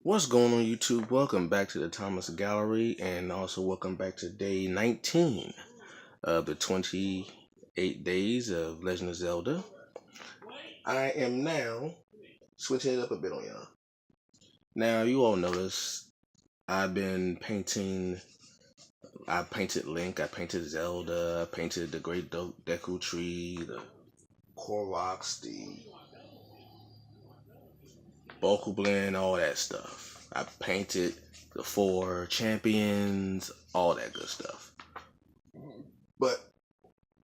What's going on YouTube? Welcome back to the Thomas Gallery and also welcome back to day 19 of the 28 days of Legend of Zelda. I am now switching it up a bit on y'all. Now you all notice I've been painting. I painted Link, I painted Zelda, I painted the Great Deku Tree, the Koroks, the Vocal Blend, all that stuff. I painted the 4 champions, all that good stuff. But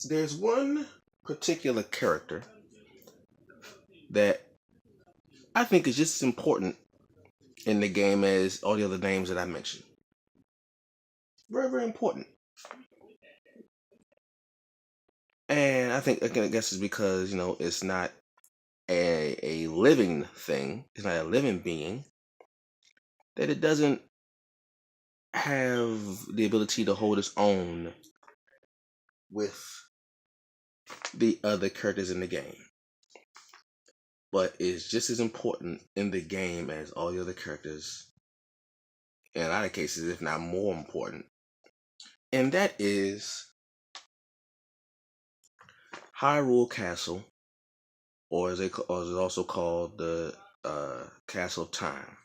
there's one particular character that I think is just as important in the game as all the other names that I mentioned. Very, very important. And I think, again, I guess it's because, it's not a living thing, it's not a living being, that it doesn't have the ability to hold its own with the other characters in the game. But is just as important in the game as all the other characters, in a lot of cases, if not more important. And that is Hyrule Castle, or as it's also called the Castle of Time.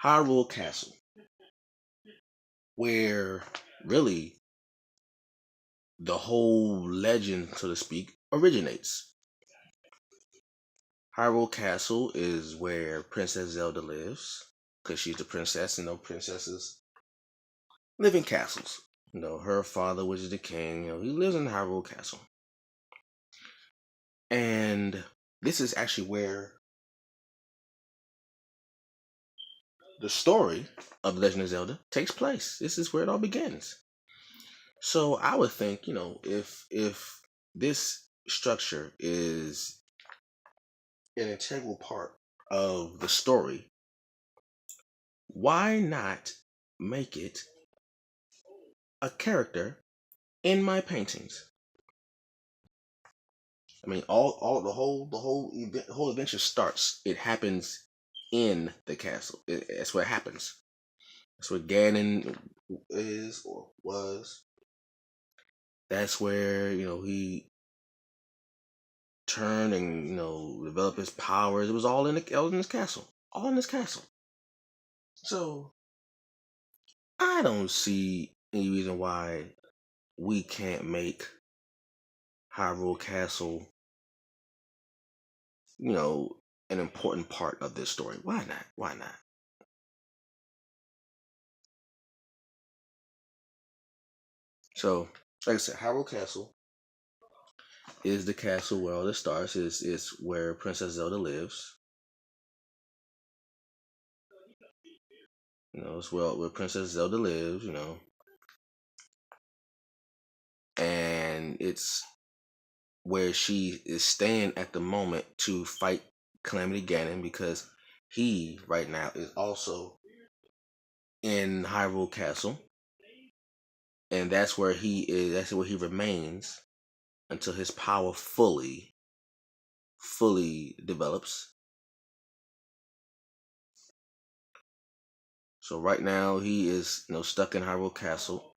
Hyrule Castle, where really the whole legend, so to speak, originates. Hyrule Castle is where Princess Zelda lives, because she's the princess, and no princesses live in castles. Her father, which is the king, he lives in Hyrule Castle. And this is actually where the story of The Legend of Zelda takes place. This is where it all begins. So I would think, if this structure is an integral part of the story, why not make it a character in my paintings? I mean, all the whole adventure starts. It happens in the castle. That's where it happens. That's where Ganon is or was. That's where he turned and developed his powers. It was all in this castle. All in this castle. So I don't see any reason why we can't make Hyrule Castle, an important part of this story. Why not? Why not? So, like I said, Hyrule Castle is the castle where all this starts. Is where Princess Zelda lives. It's where Princess Zelda lives. And it's where she is staying at the moment to fight Calamity Ganon, because he right now is also in Hyrule Castle, and that's where he is. That's where he remains until his power fully develops. So right now he is stuck in Hyrule Castle,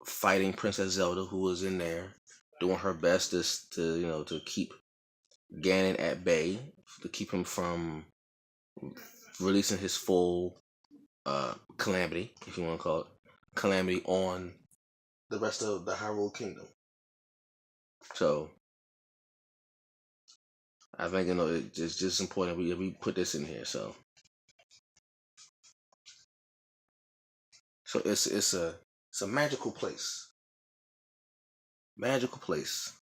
fighting Princess Zelda, who is in there doing her best to keep Ganon at bay, to keep him from releasing his full calamity, if you want to call it calamity, on the rest of the Hyrule Kingdom. So I think it's just important we put this in here. So it's a magical place. Magical place.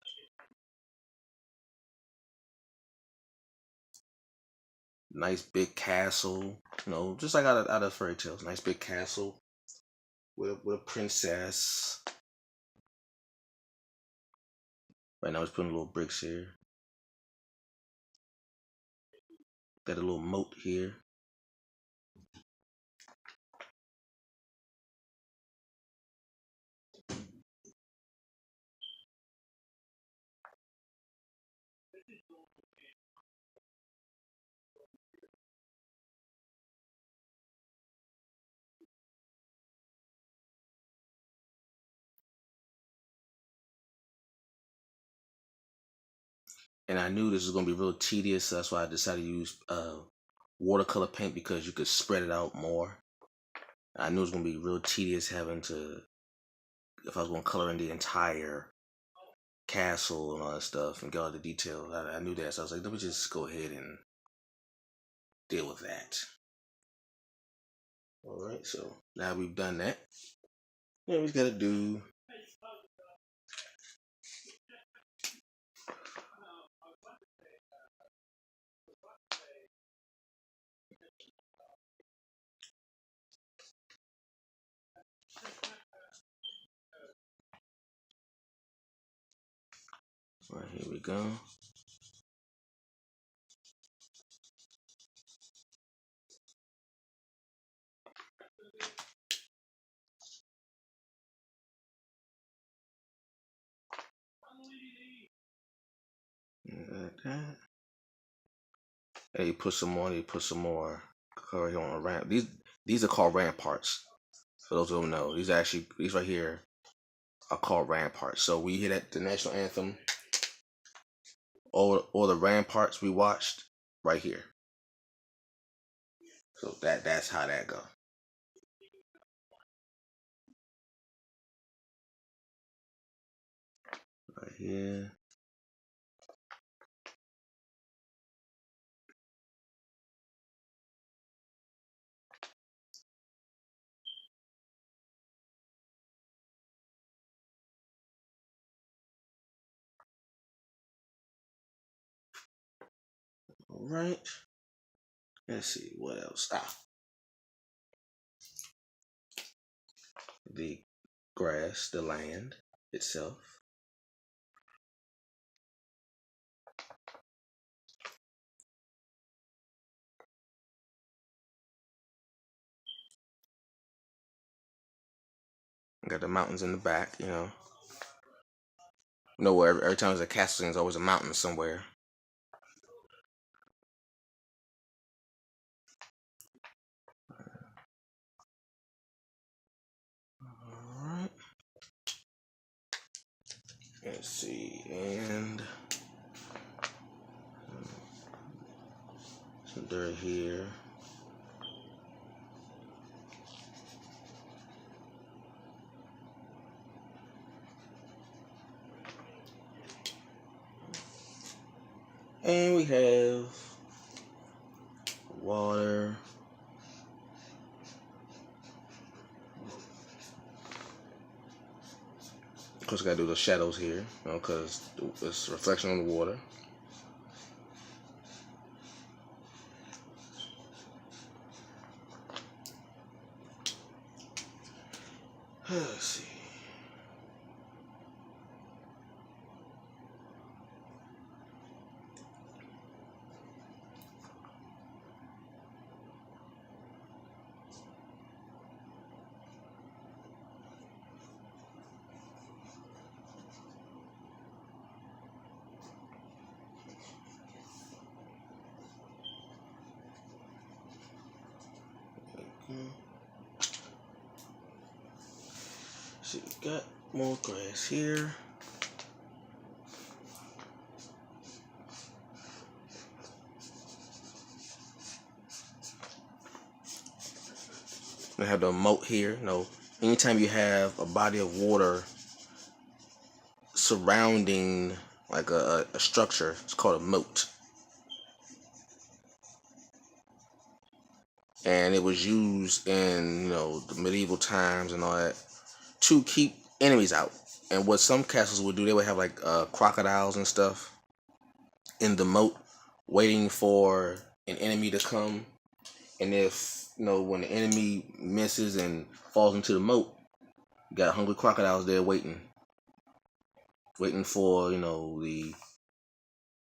Nice big castle, just like out of fairy tales. Nice big castle with a princess. Right now, it's putting little bricks here. Got a little moat here. and I knew this was gonna be real tedious. So that's why I decided to use watercolor paint, because you could spread it out more. I knew it was gonna be real tedious having to, if I was gonna color in the entire castle and all that stuff and get all the details. I knew that, so I was like, let me just go ahead and deal with that. All right, so now we've done that, yeah, we just gotta do right here. We go. Like that. And you put some more. You put some more color here on a ramp. These are called ramparts. For those who don't know, these right here are called ramparts. So we hear that the national anthem, all the ramparts we watched right here. So that's how that go. Right here. All right. Let's see what else. The grass, the land itself. Got the mountains in the back, you know. Nowhere. Every time there's a castle, there's always a mountain somewhere. All right. Let's see, and some dirt here. And we have water. Of course, I gotta do the shadows here, you know, because it's reflection on the water. Let's see. So we got more grass here. We have the moat here. You know, anytime you have a body of water surrounding like a structure, it's called a moat. And it was used in, you know, the medieval times and all that to keep enemies out. And what some castles would do, they would have like crocodiles and stuff in the moat, waiting for an enemy to come. And if, you know, when the enemy misses and falls into the moat, you got hungry crocodiles there waiting for, you know, the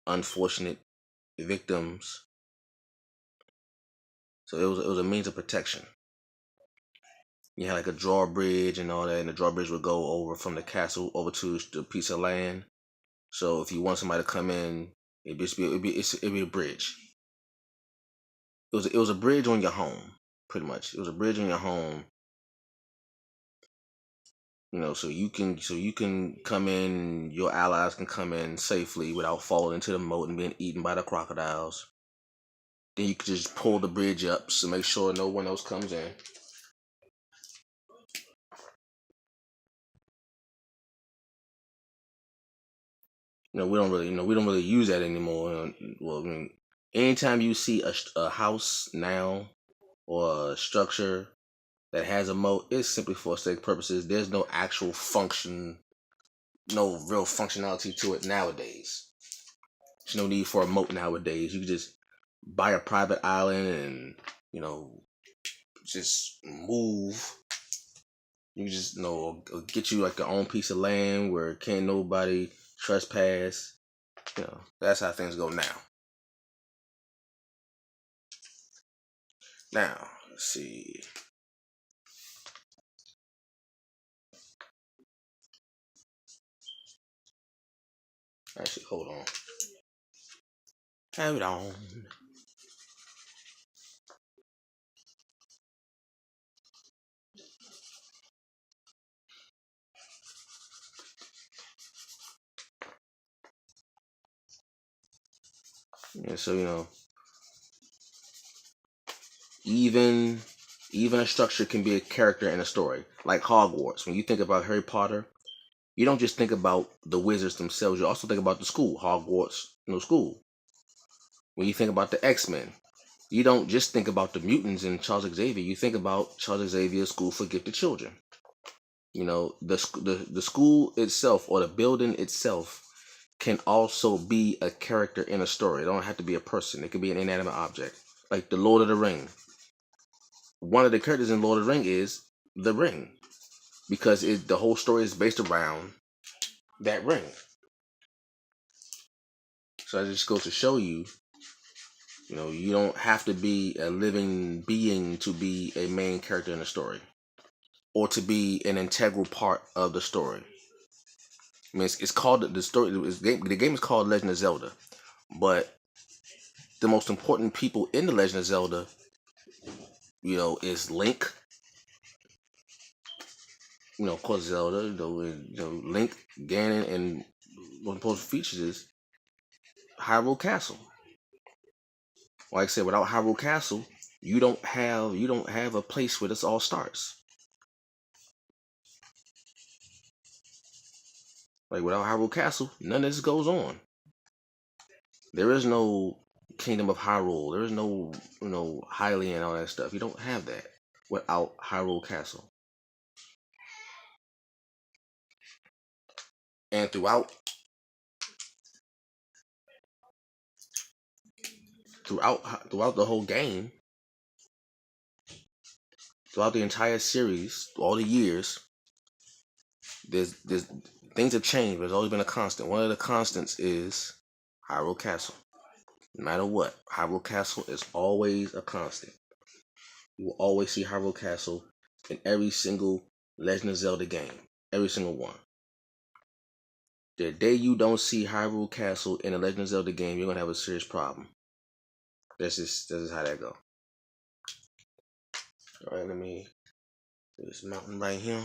unfortunate victims. So it was a means of protection. You had like a drawbridge and all that, and the drawbridge would go over from the castle over to the piece of land. So if you want somebody to come in, it'd be a bridge. It was a bridge on your home, pretty much. It was a bridge on your home. so you can come in, your allies can come in safely without falling into the moat and being eaten by the crocodiles. Then you can just pull the bridge up to make sure no one else comes in. We don't really use that anymore. Well, I mean, anytime you see a house now or a structure that has a moat, it's simply for aesthetic purposes. There's no actual function, no real functionality to it nowadays. There's no need for a moat nowadays. You can just buy a private island and you know just move. You just get you like your own piece of land where can't nobody trespass. That's how things go now. Now, let's see. Actually, hold on. Hold on. Yeah, so even even a structure can be a character in a story. Like Hogwarts. When you think about Harry Potter, you don't just think about the wizards themselves. You also think about the school, Hogwarts, school. When you think about the X-Men, you don't just think about the mutants and Charles Xavier. You think about Charles Xavier's School for Gifted Children. The school itself or the building itself can also be a character in a story. It don't have to be a person. It could be an inanimate object. Like the Lord of the Ring. One of the characters in Lord of the Ring is the ring. Because the whole story is based around that ring. So that just goes to show you, you don't have to be a living being to be a main character in a story. Or to be an integral part of the story. I mean, it's called the story. The game is called Legend of Zelda, but the most important people in the Legend of Zelda, is Link. Of course, Zelda. Link, Ganon, and one of the most features is Hyrule Castle. Like I said, without Hyrule Castle, you don't have a place where this all starts. Like without Hyrule Castle, none of this goes on. There is no Kingdom of Hyrule. There is no, Hylian and all that stuff. You don't have that without Hyrule Castle. And throughout the whole game, throughout the entire series, all the years, there's things have changed, but there's always been a constant. One of the constants is Hyrule Castle. No matter what, Hyrule Castle is always a constant. You will always see Hyrule Castle in every single Legend of Zelda game. Every single one. The day you don't see Hyrule Castle in a Legend of Zelda game, you're gonna have a serious problem. That's just how that go. All right, let me do this mountain right here.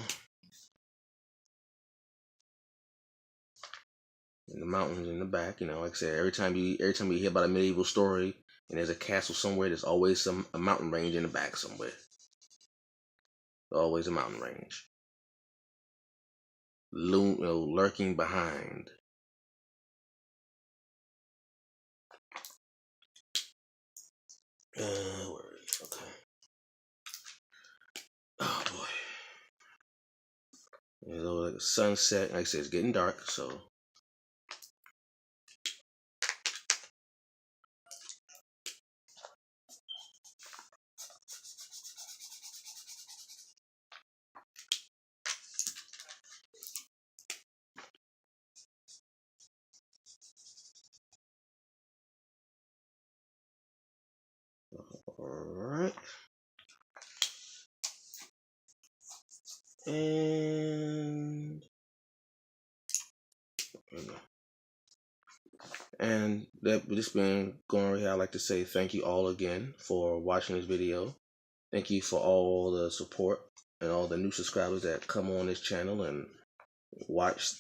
And the mountains in the back. Like I said, every time you hear about a medieval story and there's a castle somewhere, there's always a mountain range in the back somewhere. There's always a mountain range. Lurking behind. Okay. Oh boy. There's like a sunset. Like I said, it's getting dark, so. Alright. And that this been going right here, I'd like to say thank you all again for watching this video. Thank you for all the support. and all the new subscribers that come on this channel and watch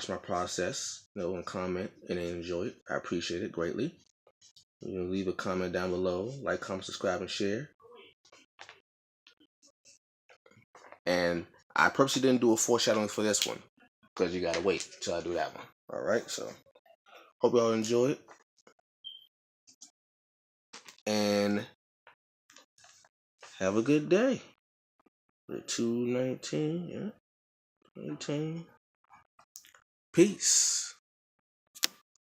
my process, and comment and enjoy it. I appreciate it greatly. Leave a comment down below, like, comment, subscribe, and share. And I purposely didn't do a foreshadowing for this one because you gotta wait till I do that one. All right, so hope y'all enjoy it, and have a good day. 219, yeah, 19. Peace.